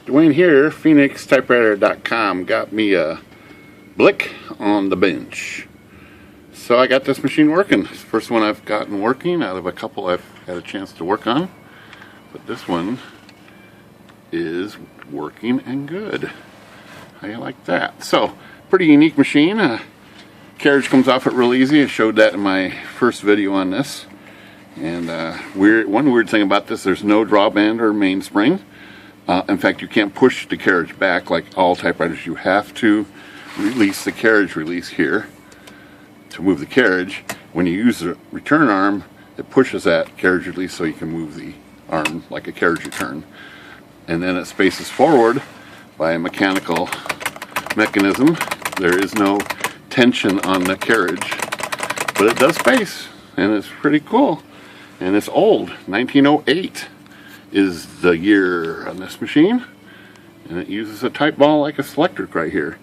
Dwayne here, PhoenixTypewriter.com. Got me a Blick on the bench. So I got this machine working. It's the first one I've gotten working out of a couple I've had a chance to work on. But this one is working and good. How do you like that? So, pretty unique machine. Carriage comes off it real easy. I showed that in my first video on this. And one weird thing about this, there's no drawband or mainspring. In fact, you can't push the carriage back like all typewriters. You have to release the carriage release here to move the carriage. When you use the return arm, it pushes that carriage release so you can move the arm like a carriage return. And then it spaces forward by a mechanical mechanism. There is no tension on the carriage, but it does space, and it's pretty cool. And it's old. 1908 is the year on this machine, and it uses a type ball like a selectric right here.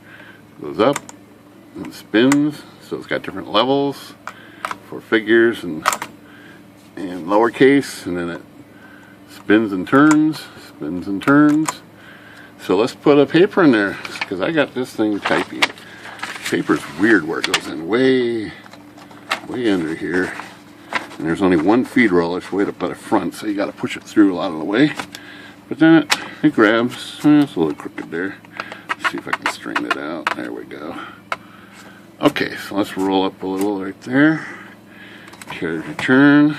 Goes up and spins, so it's got different levels for figures and lowercase, and then it spins and turns, spins and turns. So let's put a paper in there, because I got this thing typing. Paper's weird where it goes in way under here. And there's only one feed roller, it's way up by the front, so you got to push it through a lot of the way. But then it grabs. It's a little crooked there. Let's see if I can straighten it out. There we go. Okay, so let's roll up a little right there. Carriage return.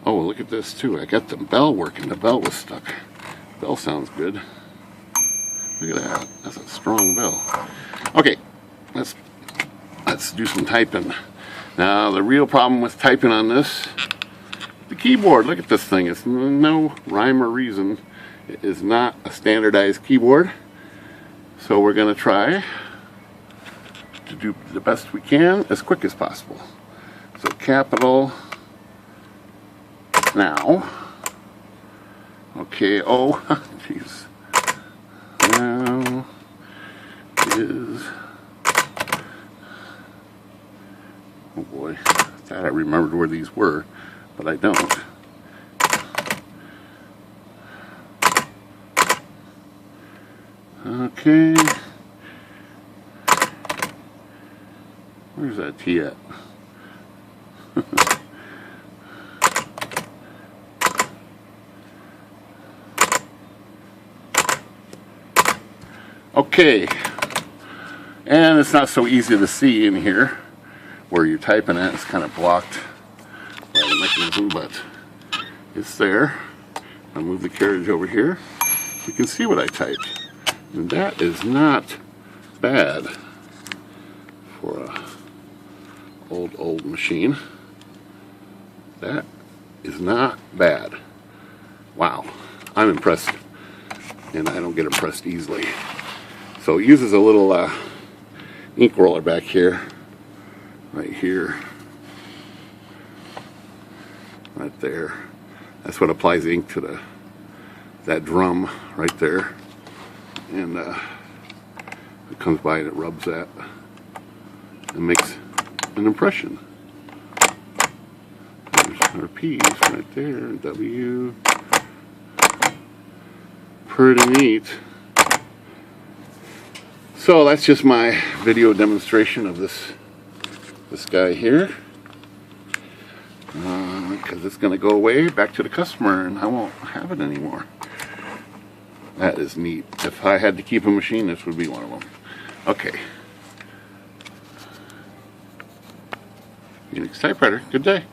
Oh, look at this too. I got the bell working. The bell was stuck. Bell sounds good. Look at that. That's a strong bell. Okay, let's do some typing. Now, the real problem with typing on this, the keyboard, look at this thing. It's no rhyme or reason. It is not a standardized keyboard. So we're going to try to do the best we can as quick as possible. So capital, now, okay, oh, jeez, now is, oh boy, I thought I remembered where these were, but I don't. Okay. Where's that T at? Okay. And it's not so easy to see in here where you're typing at. It's kind of blocked by the mechanism, but it's there. I'll move the carriage over here. You can see what I typed. And that is not bad for a old machine. That is not bad. Wow, I'm impressed, and I don't get impressed easily. So it uses a little ink roller back here, right here, right there. That's what applies ink to that drum right there, and it comes by and it rubs that and makes an impression. There's our P's right there, W. Pretty neat. So that's just my video demonstration of this guy here. Because it's going to go away back to the customer and I won't have it anymore. That is neat. If I had to keep a machine, this would be one of them. Okay. Phoenix Typewriter, good day.